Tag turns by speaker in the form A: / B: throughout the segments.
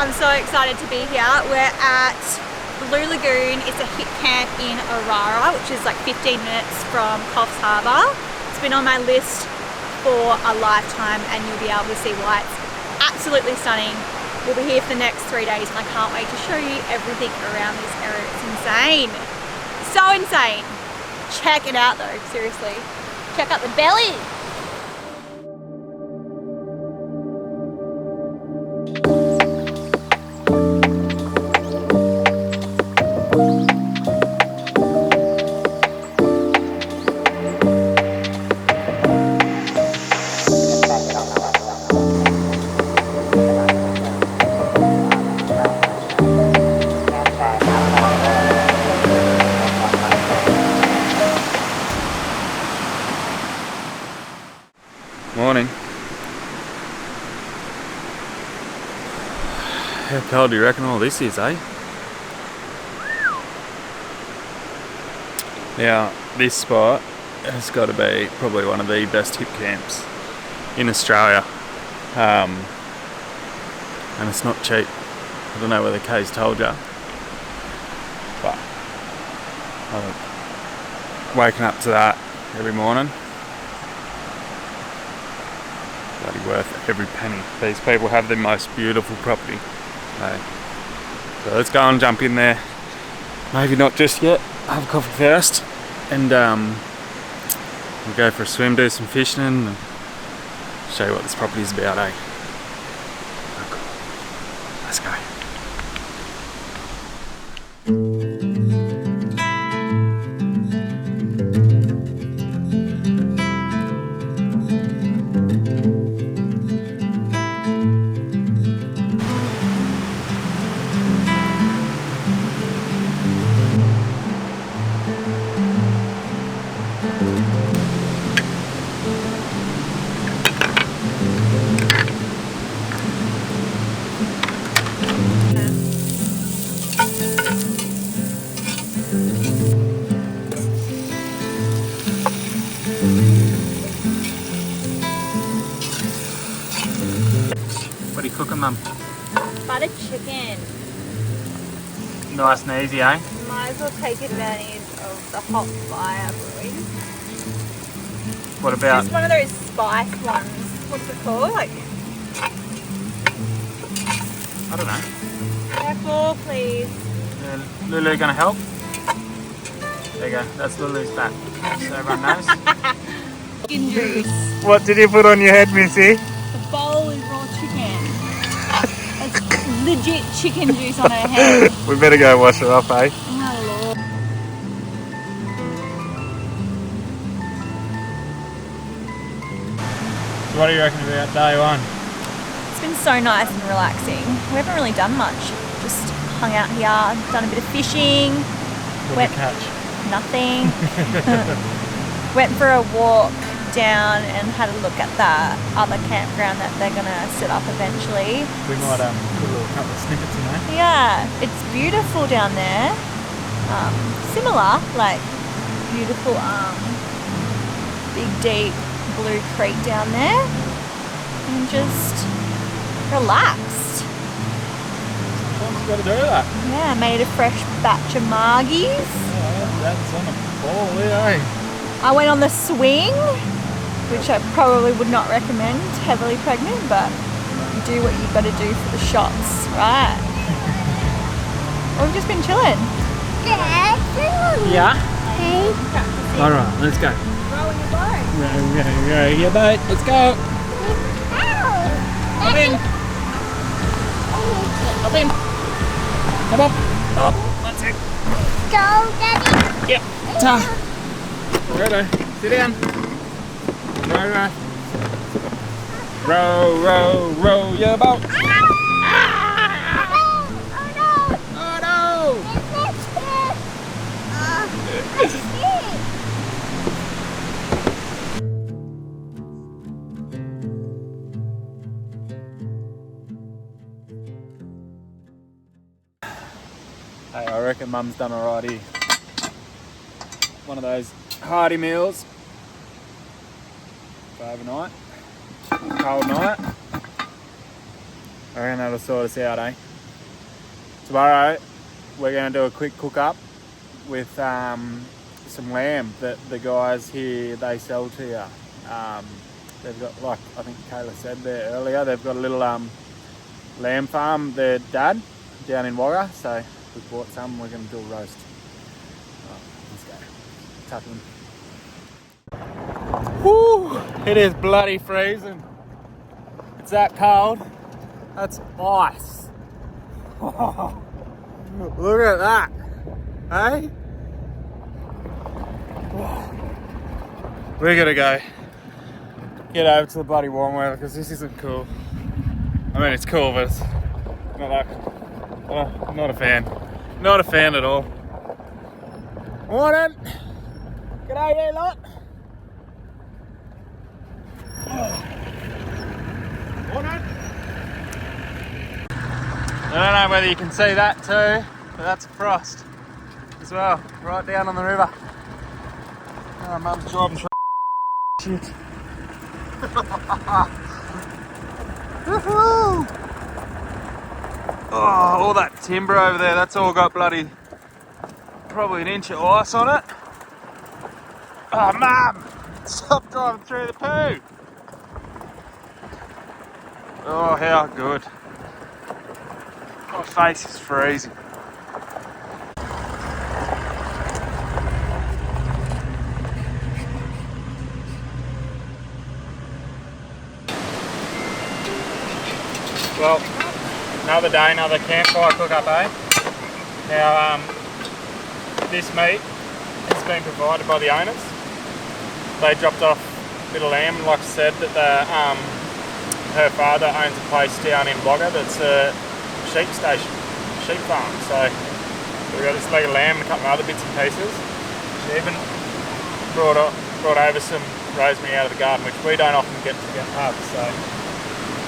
A: I'm so excited to be here. We're at Blue Lagoon. It's a Hipcamp in Orara, which is like 15 minutes from Coffs Harbour. It's been on my list for a lifetime, and you'll be able to see why it's absolutely stunning. We'll be here for the next 3 days, and I can't wait to show you everything around this area. It's insane. So insane. Check it out though, seriously. Check out the belly.
B: Morning. How cold do you reckon all this is, eh? Now, this spot has got to be probably one of the best hip camps in Australia. And it's not cheap. I don't know whether Kay's told you, but I'm waking up to that every morning. Bloody worth every penny. These people have the most beautiful property. So let's go and jump in there. Maybe not just yet. Have a coffee first, and we'll go for a swim, do some fishing, and show you what this property is about, eh? Let's go. What are you cooking, Mum?
A: Butter chicken.
B: Nice and easy, eh?
A: Might as well take advantage of the hot fire, boys.
B: What about?
A: Just one of those spice ones. What's it called? Like,
B: I don't know.
A: careful, please.
B: Lulu gonna help? There you go. That's Lulu's back. So everyone knows.
A: Chicken juice.
B: What did you put on your head, Missy?
A: The bowl is raw chicken. That's legit chicken juice on her head.
B: We better go wash her off, eh?
A: Oh Lord.
B: So what do you reckon about day one?
A: It's been so nice and relaxing. We haven't really done much. Just hung out here, done a bit of fishing.
B: What did you catch?
A: Nothing. Went for a walk down and had a look at the other campground that they're gonna set up eventually.
B: We might put a little couple of snippets in there.
A: Yeah, it's beautiful down there. Similar, like beautiful big deep blue creek down there, and just relaxed.
B: Sometimes you gotta do that.
A: Yeah, made a fresh batch of margies.
B: Oh, that's on a ball, eh?
A: I went on the swing, which I probably would not recommend heavily pregnant, but do what you've got to do for the shots, right? We've just been chilling. Yeah? Alright,
B: let's go.
A: Rowing your boat.
B: Row your boat. Let's go. Hop in. Hop in. Come up. Up. That's it.
C: Go, Daddy.
B: Yep. Ta. Righto. Sit down. Row your boat. Hey, I reckon Mum's done alright here. One of those hearty meals for overnight. Cold night. I reckon that'll sort us out, eh? tomorrow we're going to do a quick cook up with some lamb that the guys here, they sell to you. They've got, like I think Kayla said there earlier, they've got a little lamb farm, their dad, down in Wagga, so we bought some. We're going to do a roast. Let's go. Tuck in. Woo! It is bloody freezing. It's that cold. That's ice. Look at that. Hey? We're gonna go get over to the bloody warm weather because this isn't cool. I mean, it's cool, but it's not like, I'm not a fan. Not a fan at all. Morning. G'day there, lot. Morning. I don't know whether you can see that too, but that's a frost as well, right down on the river. Oh, Mum's driving through shit. Oh, all that timber over there, that's all got bloody probably an inch of ice on it. Oh, Mum! Stop driving through the poo! Oh, how good. My face is freezing. Well, another day, another campfire cook up, eh? Now, this meat has been provided by the owners. They dropped off a bit of lamb, and like I said, that her father owns a place down in Wagga that's a sheep station, sheep farm. So we've got this leg of lamb and a couple of other bits and pieces. She even brought over some rosemary out of the garden, which we don't often get to have. So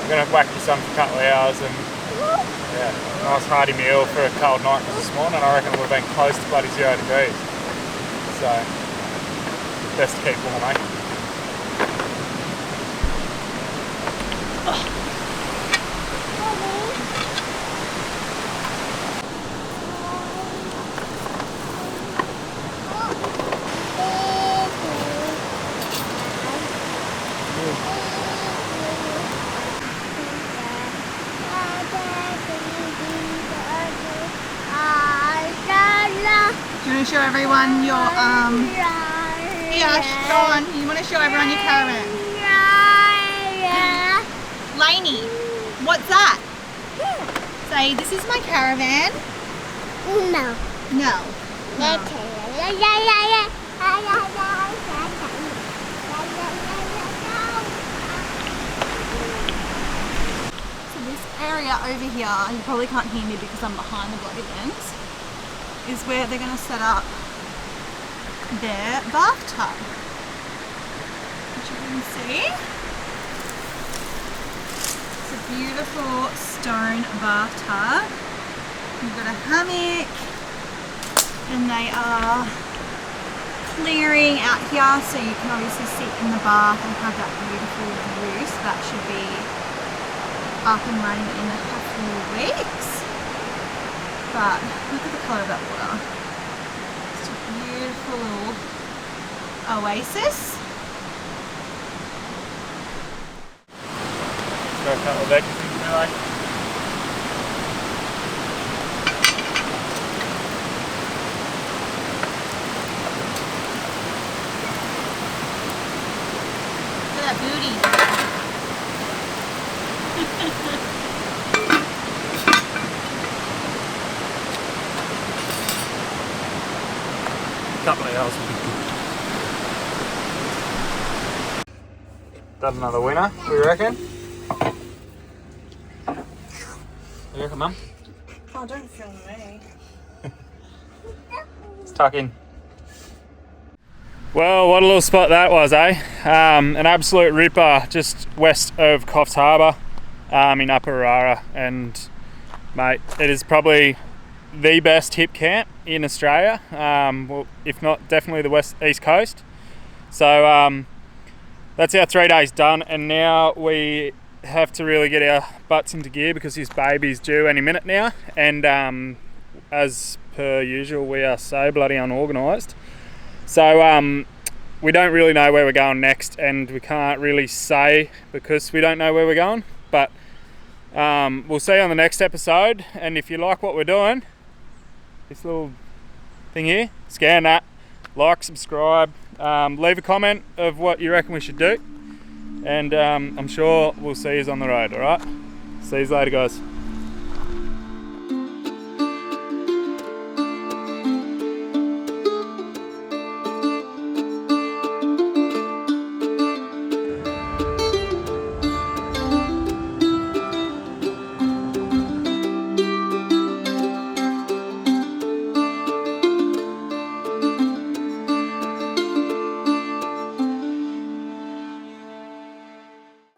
B: we're going to whack you some for a couple of hours, and yeah, nice hearty meal for a cold night, because this morning I reckon it would have been close to bloody 0 degrees. So best to keep warm, eh?
A: Do you want to show everyone your yeah, go on. You want to show everyone your caravan? Lainey, what's that? Say, this is my caravan.
C: No.
A: No. So this area over here, you probably can't hear me because I'm behind the bloody lens, is where they're going to set up their bathtub, which you can see. It's a beautiful stone bathtub. You've got a hammock, and they are clearing out here so you can obviously sit in the bath and have that beautiful view. So that should be up and running in a couple of weeks. But look at the colour of that water. It's a beautiful little oasis.
B: Got a couple of eggs in there.
A: Look at that booty.
B: Couple of hours would be good. Got another winner, we reckon? You reckon, Mum?
A: Oh, don't film me.
B: Let's tuck in. Well, what a little spot that was, eh? An absolute ripper just west of Coffs Harbour in Upper Arara, and mate, it is probably the best hip camp in Australia, well, if not definitely the east coast. So that's our 3 days done, and now we have to really get our butts into gear because his baby's due any minute now, and as per usual, we are so bloody unorganised. So we don't really know where we're going next, and we can't really say because we don't know where we're going, but we'll see you on the next episode. And if you like what we're doing, this little thing here, scan that, like, subscribe, leave a comment of what you reckon we should do, and I'm sure we'll see you on the road. All right, see you later, guys.